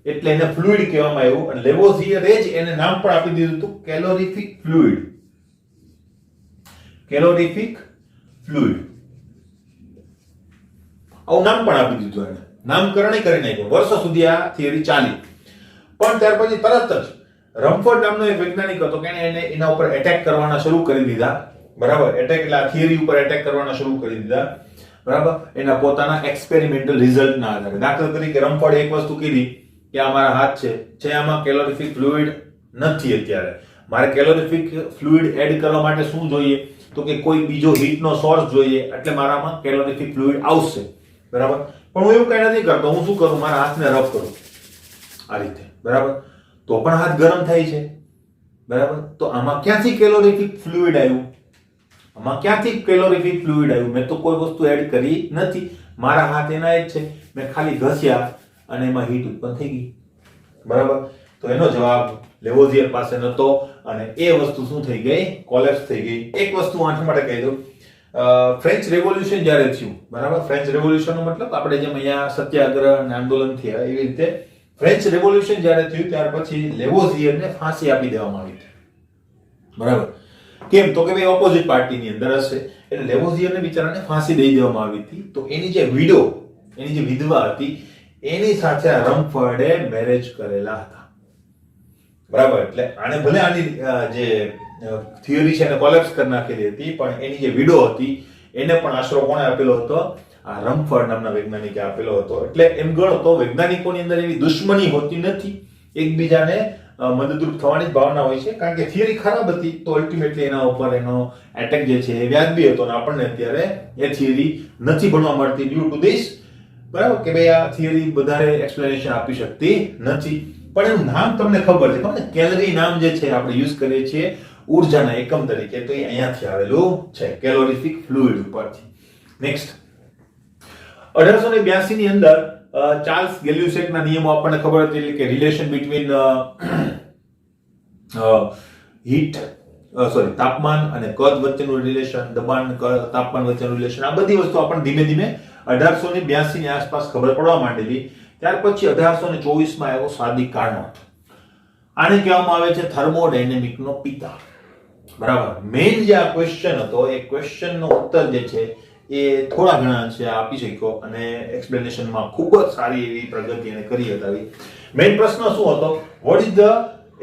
એટલે એને ફ્લુઇડ કહેવામાં આવ્યું અને લેવોઝિયરે જ એને નામ પણ આપી દીધું હતું કેલોરીફિક ફ્લુઇડ. કેલોરીફિક ફ્લુઇડ આવું નામ પણ આપી દીધું, એને નામકરણ કરી નાખ્યું. વર્ષો સુધી આ થિયરી ચાલી, પણ ત્યાર પછી તરત જ રમફોર્ડ નામનો એક વૈજ્ઞાનિક હતો કે એને એના ઉપર એટેક કરવાના શરૂ કરી દીધા. બરાબર, એટેક એટલે આ થિયરી ઉપર એટેક કરવાના શરૂ કરી દીધા. બરાબર, એના પોતાના એક્સપેરિમેન્ટલ રિઝલ્ટના આધારે. દાખલા તરીકે રમફોર્ડે એક વસ્તુ કીધી કે આ મારા હાથ છે આમાં કેલોરીફિક ફ્લુઇડ નથી, અત્યારે મારે કેલોરીફિક ફ્લુઇડ એડ કરવા માટે શું જોઈએ તો કે કોઈ બીજો હીટનો સોર્સ જોઈએ, એટલે મારામાં કેલોરીફિક ફ્લુઇડ આવશે. બરાબર, પણ હું એવું કઈ નથી કરતો, હું શું કરું મારા હાથને રબ કરું આ રીતે. બરાબર, તો પણ હાથ ગરમ થાય છે. બરાબર, તો આમાં ક્યાંથી કેલોરીફિક ફ્લુઇડ આવ્યું, આમાં ક્યાંથી કેલોરીફિક ફ્લુઇડ આવ્યું? મેં તો કોઈ વસ્તુ એડ કરી નથી, મારા હાથ એના જ છે, મેં ખાલી ઘસ્યા અને એમાં હીટ ઉત્પન્ન થઈ ગઈ. બરાબર, તો એનો જવાબ લેવોઝિયર પાસે નહોતો અને એ વસ્તુ શું થઈ ગઈ, કોલેપ્સ થઈ ગઈ. એક વસ્તુ આંખ માટે કહી દઉં, ફ્રેન્ચ રેવોલ્યુશન જ્યારે થયું, બરાબર, ફ્રેન્ચ રેવોલ્યુશનનો મતલબ આપણે જેમ અહીંયા સત્યાગ્રહ અને આંદોલન થયા એવી રીતે ફ્રેન્ચ રેવોલ્યુશન જ્યારે થયું ત્યાર પછી લેવોઝિયરને ફાંસી આપી દેવામાં આવી હતી, બરાબર. કેમ તો કે ભાઈ ઓપોઝિટ પાર્ટીની અંદર હશે એટલે લેવોઝિયરને બિચારાને ફાંસી દઈ દેવામાં આવી હતી. તો એની જે વિડો, એની જે વિધવા હતી એની સાથે રમફર્ડે મેરેજ કરેલા હતા, બરાબર. એટલે આને ભલે આની જે થિયરી છે એને કોલેપ્સ કરી નાખેલી હતી પણ એની જે વિડો હતી એને પણ આશરો કોણે આપેલો હતો, આ રમફર્ડ નામના વૈજ્ઞાનિકે આપેલો હતો. એટલે એમ ગણો તો વૈજ્ઞાનિકોની અંદર એવી દુશ્મની હોતી નથી, એકબીજાને મદદરૂપ થવાની જ ભાવના હોય છે. કારણ કે થિયરી ખરાબ હતી તો અલ્ટિમેટલી એના ઉપર એનો એટેક જે છે એ વ્યાજબી હતો અને આપણને અત્યારે એ થિયરી નથી ભણવા મળતી ડ્યુ ટુ ધીસ, બરાબર, કે ભાઈ આ થિયરી વધારે એક્સપ્લેનેશન આપી શકતી નથી. પણ એનું નામ તમને ખબર છે, ખબર ને, કેલરી નામ જે છે આપણે યુઝ કરીએ છીએ ઉર્જાના એકમ તરીકે, તો એ અહીંયાથી આવેલું છે, કેલોરીફિક ફ્લુઇડ ઉપરથી. નેક્સ્ટ 1882 ની અંદર ચાર્લ્સ ગેલ્યુસેકના નિયમો આપણને ખબર હતી, એટલે કે રિલેશન બિટવીન તાપમાન અને કદ વચ્ચેનું રિલેશન, દબાણ તાપમાન વચ્ચેનું રિલેશન, આ બધી વસ્તુ આપણને ધીમે ધીમે 1882 ની આસપાસ ખબર પડવા માંડેલી. ત્યાર પછી 1824 માં આવ્યો સાદી કાર્નોટ. આને કહેવામાં આવે છે થર્મોડાયનેમિકનો પિતા, બરાબર. મેઇન જે આ ક્વેશ્ચન હતો એ ક્વેશ્ચનનો ઉત્તર જે છે એ થોડા ઘણા છે આપી શક્યો અને એક્સપ્લેનેશનમાં ખૂબ જ સારી એવી પ્રગતિ એને કરી હતી. મેઇન પ્રશ્ન શું હતો, what is the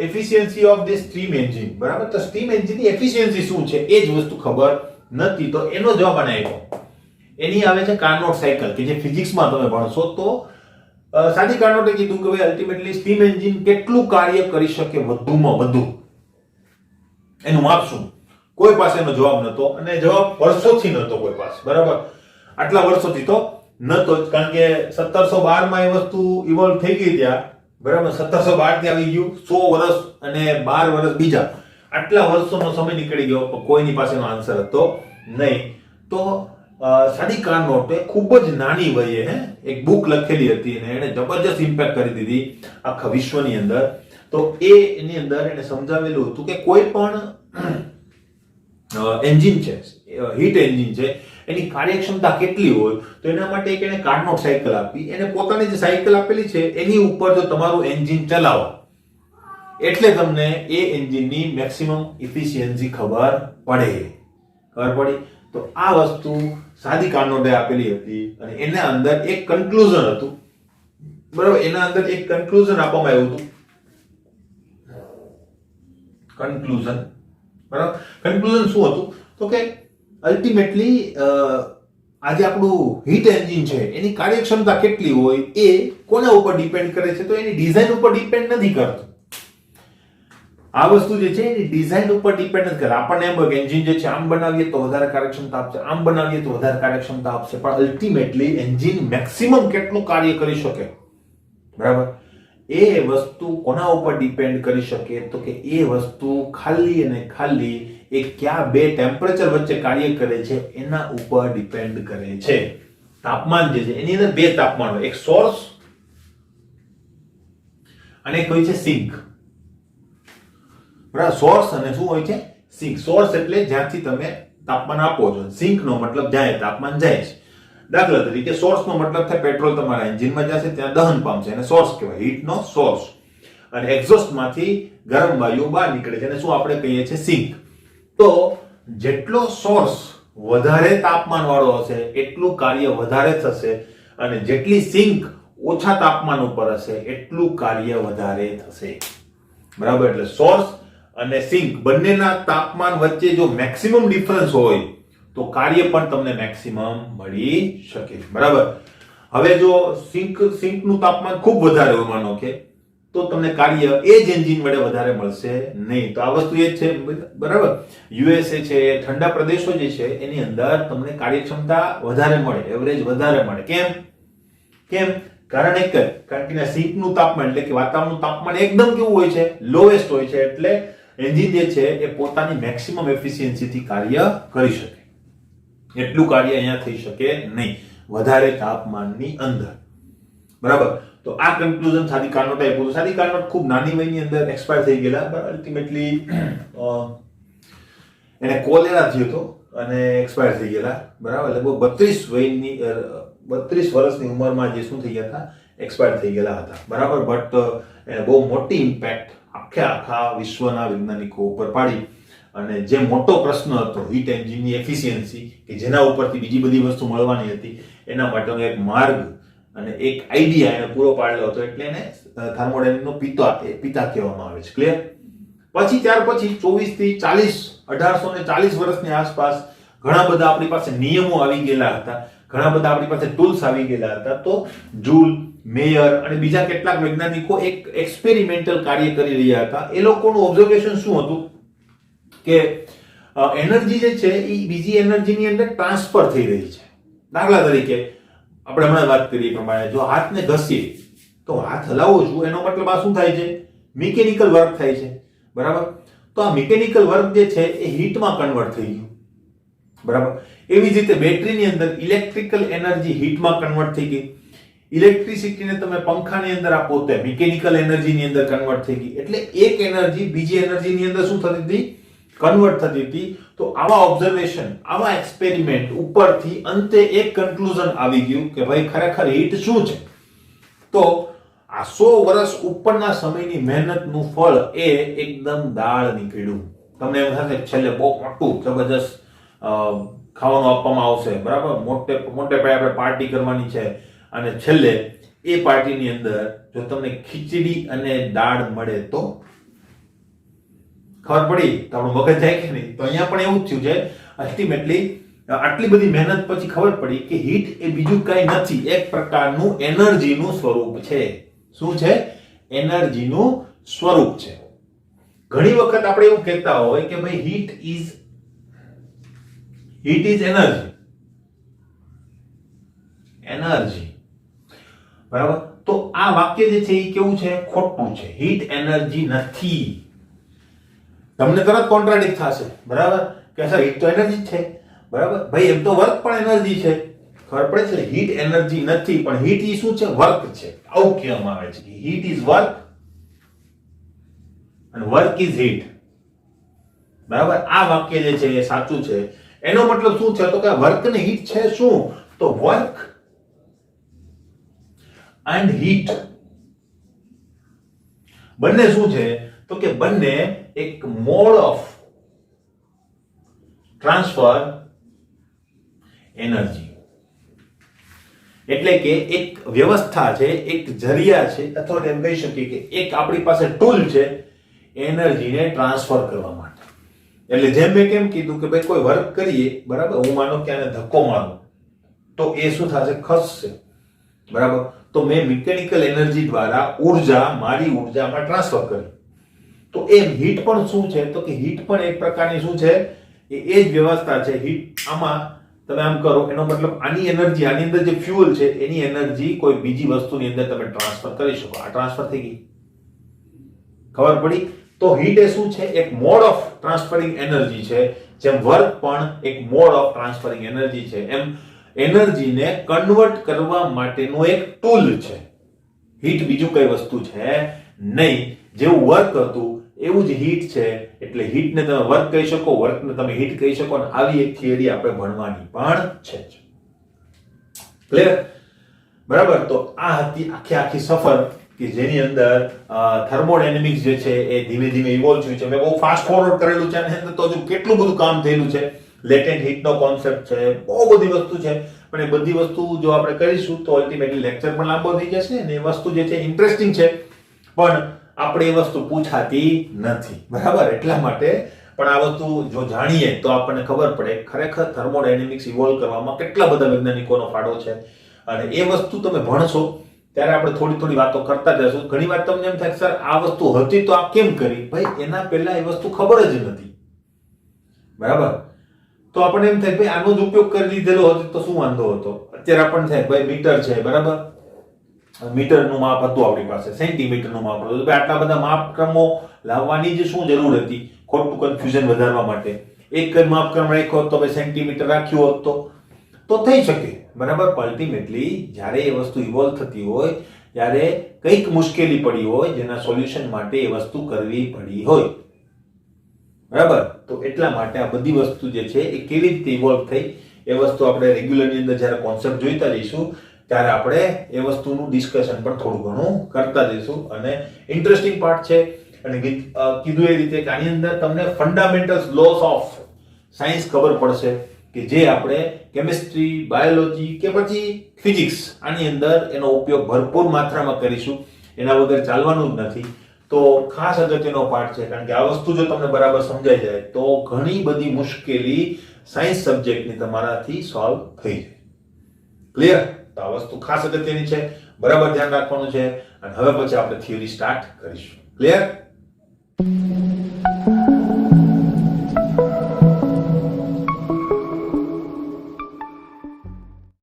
efficiency of the steam engine, બરાબર. તો સ્ટીમ એન્જિનની એફિશિયન્સી શું છે એ જ વસ્તુ ખબર નથી, તો એનો જવાબ આને આપ્યો. એની આવે છે કાર્નોટ સાયકલ, કે જે ફિઝિક્સમાં તમે ભણશો તો સાદી કાર્નોટે કીધું કે ભાઈ અલ્ટિમેટલી સ્ટીમ એન્જિન કેટલું કાર્ય કરી શકે વધુમાં વધુ, એનું માપ શું, કોઈ પાસે એનો જવાબ નતો અને જવાબ વર્ષોથી નતો કોઈ પાસે, બરાબર. આટલા વર્ષોથી તો નતો જ, કારણ કે 1712 માં એ વસ્તુ ઇવોલ્વ થઈ ગઈ ત્યાં, બરાબર. 1712 થી આવી ગયું 100 વર્ષ અને 12 વર્ષ બીજા, આટલા વર્ષોનો સમય નીકળી ગયો પણ કોઈની પાસેનો આન્સર હતો નહીં. તો સાદી કાર્નોટે ખૂબ જ નાની વયે એક બુક લખેલી હતી અને એને જબરજસ્ત ઇમ્પેક્ટ કરી દીધી આખા વિશ્વની અંદર. તો એની અંદર એને સમજાવેલું હતું કે કોઈ પણ એન્જિન છે, હીટ એન્જિન છે, એની કાર્યક્ષમતા કેટલી હોય તો એના માટે એક એને કાર્નોટ સાયકલ આપી. એને પોતાની જે સાયકલ આપેલી છે એની ઉપર જો તમારું એન્જિન ચલાવો એટલે તમને એ એન્જિનની મેક્સિમમ એફિશિયન્સી ખબર પડી. તો આ વસ્તુ સાદી કાર્નોટે આપેલી હતી અને એના અંદર એક કન્ક્લુઝન હતું, બરાબર. એના અંદર એક કન્ક્લુઝન આપવામાં આવ્યું હતું, કન્ક્લુઝન, બરાબર. કન્ક્લુઝન શું હતું તો કે અલ્ટિમેટલી આજે આપણું હીટ એન્જિન છે એની કાર્યક્ષમતા કેટલી હોય એ કોના ઉપર ડિપેન્ડ કરે છે, તો એની ડિઝાઇન ઉપર ડિપેન્ડ નથી કરતું. આ વસ્તુ જે છે એની ડિઝાઇન ઉપર ડિપેન્ડ નથી કરે. આપણને એમ કે એન્જિન જે છે આમ બનાવીએ તો વધારે કાર્યક્ષમતા આપશે, આમ બનાવીએ તો વધારે કાર્યક્ષમતા આપશે, પણ અલ્ટિમેટલી એન્જિન મેક્સિમમ કેટલું કાર્ય કરી શકે, બરાબર, એ વસ્તુ કોના ઉપર ડિપેન્ડ કરી શકે તો કે એ વસ્તુ ખાલી અને ખાલી એ કયા બે ટેમ્પરેચર વચ્ચે કાર્ય કરે છે એના ઉપર ડિપેન્ડ કરે છે. તાપમાન જે છે એની અંદર બે તાપમાન હોય, એક સોર્સ અને એક હોય છે સિંક, બરાબર. સોર્સ અને શું હોય છે, સિંક. સોર્સ એટલે જ્યાંથી તમે તાપમાન આપો છો, સિંક નો મતલબ જ્યાં તાપમાન જાય છે. દાખલા તરીકે સોર્સ નો મતલબ થાય પેટ્રોલ તમારા એન્જિનમાં જશે ત્યાં દહન પામશે અને સોર્સ કહેવાય, હીટ નો સોર્સ. અને એક્ઝોસ્ટ માંથી ગરમ વાયુ બહાર નીકળે છે અને શું આપણે કહીએ છીએ, સિંક. તો જેટલો સોર્સ વધારે તાપમાન વાળો હશે એટલું કાર્ય વધારે થશે અને જેટલી સિંક ઓછા તાપમાન ઉપર હશે એટલું કાર્ય વધારે થશે, બરાબર. એટલે સોર્સ અને સિંક બંનેના તાપમાન વચ્ચે જો મેક્સિમમ ડિફરન્સ હોય તો કાર્ય પણ તમને મેક્સિમમ મળી શકે, બરાબર. હવે જો સિંકનું તાપમાન ખૂબ વધારે હોય માનો કે તો તમને કાર્ય એ જ એન્જિન વડે વધારે મળશે નહીં. તો આ વસ્તુ એ જ છે, બરાબર. યુએસએ છે, ઠંડા પ્રદેશો જે છે એની અંદર તમને કાર્યક્ષમતા વધારે મળે, એવરેજ વધારે મળે. કેમ? કારણ એક જ, કારણ કે સિંકનું તાપમાન એટલે કે વાતાવરણનું તાપમાન એકદમ કેવું હોય છે, લોએસ્ટ હોય છે, એટલે એન્જિન જે છે એ પોતાની મેક્સિમમ એફિશિયન્સી થી કાર્ય કરી શકે. એટલું કાર્ય અહીંયા થઈ શકે નહીં વધારે તાપમાનની અંદર, બરાબર. તો આ કન્ક્લુઝન સાદી કાર્નોટ આપ્યું. સાદી કાર્નોટ ખૂબ નાની વયની અંદર એક્સપાયર થઈ ગયેલા, પણ અલ્ટિમેટલી એને કોલેરા થયો હતો અને એક્સપાયર થઈ ગયેલા, બરાબર. લગભગ 32 વર્ષની ઉંમરમાં જે શું થઈ ગયા હતા, એક્સપાયર થઈ ગયેલા હતા, બરાબર. બટ એને બહુ મોટી ઇમ્પેક્ટ આખા વિશ્વના વૈજ્ઞાનિકો ઉપર પાડી. અને જે મોટો પ્રશ્ન હતો હીટ એન્જિનની એફિશિયન્સી, કે જેના ઉપરથી બીજી બધી વસ્તુ મળવાની હતી, એના માટેનો એક માર્ગ અને એક આઈડિયા એને પૂરો પાડેલો હતો. એટલે એને થર્મોડાયનેમિક્સનો પિતા કહેવામાં આવે છે. ક્લિયર? પછી ત્યાર પછી 24 થી 1840 વર્ષની આસપાસ ઘણા બધા આપણી પાસે નિયમો આવી ગયેલા હતા, ઘણા બધા આપણી પાસે ટૂલ્સ આવી ગયેલા હતા. તો જૂલ, મેયર અને બીજા કેટલાક વૈજ્ઞાનિકો એક એક્સપેરિમેન્ટલ કાર્ય કરી રહ્યા હતા. એ લોકોનું ઓબ્ઝર્વેશન શું હતું કે એનર્જી જે છે એ બીજી એનર્જીની અંદર ટ્રાન્સફર થઈ રહી છે. દાખલા તરીકે આપણે હમણાં વાત કરીએ એ પ્રમાણે જો હાથને ઘસીએ તો હાથ હલાવો છું, એનો મતલબ આ શું થાય છે? મિકેનિકલ વર્ક થાય છે, બરાબર. તો આ મિકેનિકલ વર્ક જે છે એ હીટમાં કન્વર્ટ થઈ ગયું, બરાબર. એવી જ રીતે બેટરીની અંદર ઇલેક્ટ્રિકલ એનર્જી હીટમાં કન્વર્ટ થઈ ગઈ. ઇલેક્ટ્રિસિટીને તમે પંખાની અંદર આપો તો મિકેનિકલ એનર્જીની અંદર કન્વર્ટ થઈ ગઈ. એટલે એક એનર્જી બીજી એનર્જીની અંદર શું થતી હતી? કન્વર્ટ થતી હતી. તો આવા ઓબ્ઝર્વેશન, આવા એક્સપેરિમેન્ટ ઉપરથી અંતે એક કન્ક્લુઝન આવી ગયું કે ભાઈ ખરેખર હીટ શું છે. તો આ 100 વર્ષ ઉપરના સમયની મહેનતનું ફળ એ એકદમ દાળ નીકળ્યું. તમને એમ થશે છેલ્લે બહુ મોટું જબરજસ્ત ખાવાનું આપવામાં આવશે, બરાબર. મોટે પાયે આપણે પાર્ટી કરવાની છે અને છેલ્લે એ પાર્ટીની અંદર જો તમને ખીચડી અને દાળ મળે તો ખબર પડી તો આપણું મગજ જાય કે નહીં? તો અહીંયા પણ એવું જ થયું છે. અલ્ટિમેટલી આટલી બધી મહેનત પછી ખબર પડી કે હીટ એ બીજું કઈ નથી, એક પ્રકારનું એનર્જીનું સ્વરૂપ છે. શું છે? એનર્જીનું સ્વરૂપ છે. ઘણી વખત આપણે એવું કહેતા હોય કે ભાઈ હીટ ઇઝ એનર્જી, બરાબર. તો આ વાક્ય જે છે એ કેવું છે? ખોટું છે. હીટ એનર્જી નથી. તમને તરત કોન્ટ્રાડિક્ટ થશે, બરાબર, કે સર હીટ તો એનર્જી જ છે, બરાબર. ભાઈ એમ તો વર્ક પણ એનર્જી છે, ખબર પડે છે. હીટ એનર્જી નથી, પણ હીટ ઈ શું છે? વર્ક છે. આવું કહેવામાં આવે છે. હીટ ઇઝ વર્ક અને વર્ક ઇઝ હીટ, બરાબર. આ વાક્ય જે છે એ સાચું છે. એનો મતલબ શું છે? તો કે વર્ક ને હીટ છે શું? તો વર્ક એન્ડ હીટ બંને શું છે? તો કે બંને એક મોડ ઓફ ટ્રાન્સફર એનર્જી, એટલે કે એક વ્યવસ્થા છે, એક જરિયા છે, અથવા એમ કહી શકીએ કે એક આપણી પાસે ટૂલ છે એનર્જીને ટ્રાન્સફર કરવા માટે. એટલે જેમ મેં કેમ કીધું કે ભાઈ કોઈ વર્ક કરીએ, બરાબર, હું માનો કે આને ધક્કો મારું તો એ શું થશે? ખસશે, બરાબર. તો મેં મિકેનિકલ એનર્જી દ્વારા ઉર્જા મારી ઉર્જામાં ટ્રાન્સફર કરી. તો એ હીટ પણ શું છે? તો કે હીટ પણ એક પ્રકારની શું છે? એ જ વ્યવસ્થા છે. હીટ આમાં તમે આમ કરો એનો મતલબ આની એનર્જી, આની અંદર જે ફ્યુઅલ છે એની એનર્જી કોઈ બીજી વસ્તુની અંદર તમે ટ્રાન્સફર કરી શકો. આ ટ્રાન્સફર થઈ ગઈ, ખબર પડી? તો હીટ એ શું છે? એક મોડ ઓફ ટ્રાન્સફરિંગ એનર્જી છે. જેમ વર્ક પણ એક મોડ ઓફ ટ્રાન્સફરિંગ એનર્જી છે, એમ એનર્જીને કન્વર્ટ કરવા માટેનો એક ટૂલ છે. હીટ બીજું કઈ વસ્તુ છે નહીં. જેવું વર્ક હતું એવું જ હીટ છે. એટલે હીટને તમે વર્ક કહી શકો, વર્કને તમે હીટ કહી શકો. અને આવી એક થિયરી આપણે ભણવાની પણ છે. ક્લિયર? બરાબર. તો આ હતી આખી સફર કે જેની અંદર થર્મોડાયનેમિક્સ જે છે એ ધીમે ધીમે ઇવોલ્વ થયું છે. મેં બહુ ફાસ્ટ ફોરવર્ડ કરેલું છે અને તો હજુ કેટલું બધું કામ થયેલું છે. લેટેન્ટ હીટનો કોન્સેપ્ટ છે, બહુ બધી વસ્તુ છે. પણ એ બધી વસ્તુ જો આપણે કરીશું તો અલ્ટિમેટલી લેક્ચર પણ લાંબો થઈ જશે અને એ વસ્તુ જે છે ઇન્ટરેસ્ટિંગ છે, પણ આપણે એ વસ્તુ પૂછાતી નથી, બરાબર. એટલા માટે પણ આ વસ્તુ જો જાણીએ તો આપણને ખબર પડે ખરેખર થર્મોડાયનેમિક્સ ઇવોલ્વ કરવામાં કેટલા બધા વૈજ્ઞાનિકોનો ફાળો છે. અને એ વસ્તુ તમે ભણશો ત્યારે આપણે થોડી વાતો કરતા જશું. ઘણી વાર તમને એમ થાય સર આ વસ્તુ હતી તો આ કેમ કરી? ભાઈ એના પહેલા એ વસ્તુ ખબર જ નથી, બરાબર. તો આપણને એમ થાય ભાઈ આનો જ ઉપયોગ કરી લીધેલો હતો તો શું વાંધો હતો? અત્યારે આપણને થાય ભાઈ મીટર છે, બરાબર, મીટરનું માપ હતું આપણી પાસે, સેન્ટીમીટરનું માપ હતું. આટલા બધા માપક્રમો લાવવાની જે શું જરૂર હતી? ખોટું કન્ફ્યુઝન વધારવા માટે એક જ માપક્રમ રાખ્યો હોત તો ભાઈ સેન્ટીમીટર રાખ્યું હોત તો થઈ શકે, બરાબર. અલ્ટિમેટલી જ્યારે એ વસ્તુ ઇવોલ્વ થતી હોય ત્યારે કંઈક મુશ્કેલી પડી હોય જેના સોલ્યુશન માટે એ વસ્તુ કરવી પડી હોય. બરાબર? તો એટલા માટે આ બધી વસ્તુ જે છે એ કેવી રીતે ઇવોલ્વ થઈ એ વસ્તુ આપણે રેગ્યુલરની અંદર જ્યારે કોન્સેપ્ટ જોઈતા જઈશું ત્યારે આપણે એ વસ્તુનું ડિસ્કશન પણ થોડું ઘણું કરતા જઈશું. અને ઇન્ટરેસ્ટિંગ પાર્ટ છે અને કીધું એ રીતે કે આની અંદર તમને ફંડામેન્ટલ્સ લોસ ઓફ સાયન્સ ખબર પડશે કે જે આપણે કેમિસ્ટ્રી, બાયોલોજી કે પછી ફિઝિક્સ આની અંદર એનો ઉપયોગ ભરપૂર માત્રામાં કરીશું. એના વગર ચાલવાનું જ નથી. તો ખાસ અગત્યનો પાર્ટ છે કારણ કે આ વસ્તુ જો તમને બરાબર સમજાઈ જાય તો ઘણી બધી મુશ્કેલી સાયન્સ સબ્જેક્ટની તમારાથી સોલ્વ થઈ જાય. ક્લિયર? તો આ વસ્તુ ખાસ અગત્યની છે, બરાબર ધ્યાન રાખવાનું છે. અને હવે પછી આપણે થિયરી સ્ટાર્ટ કરીશું. ક્લિયર?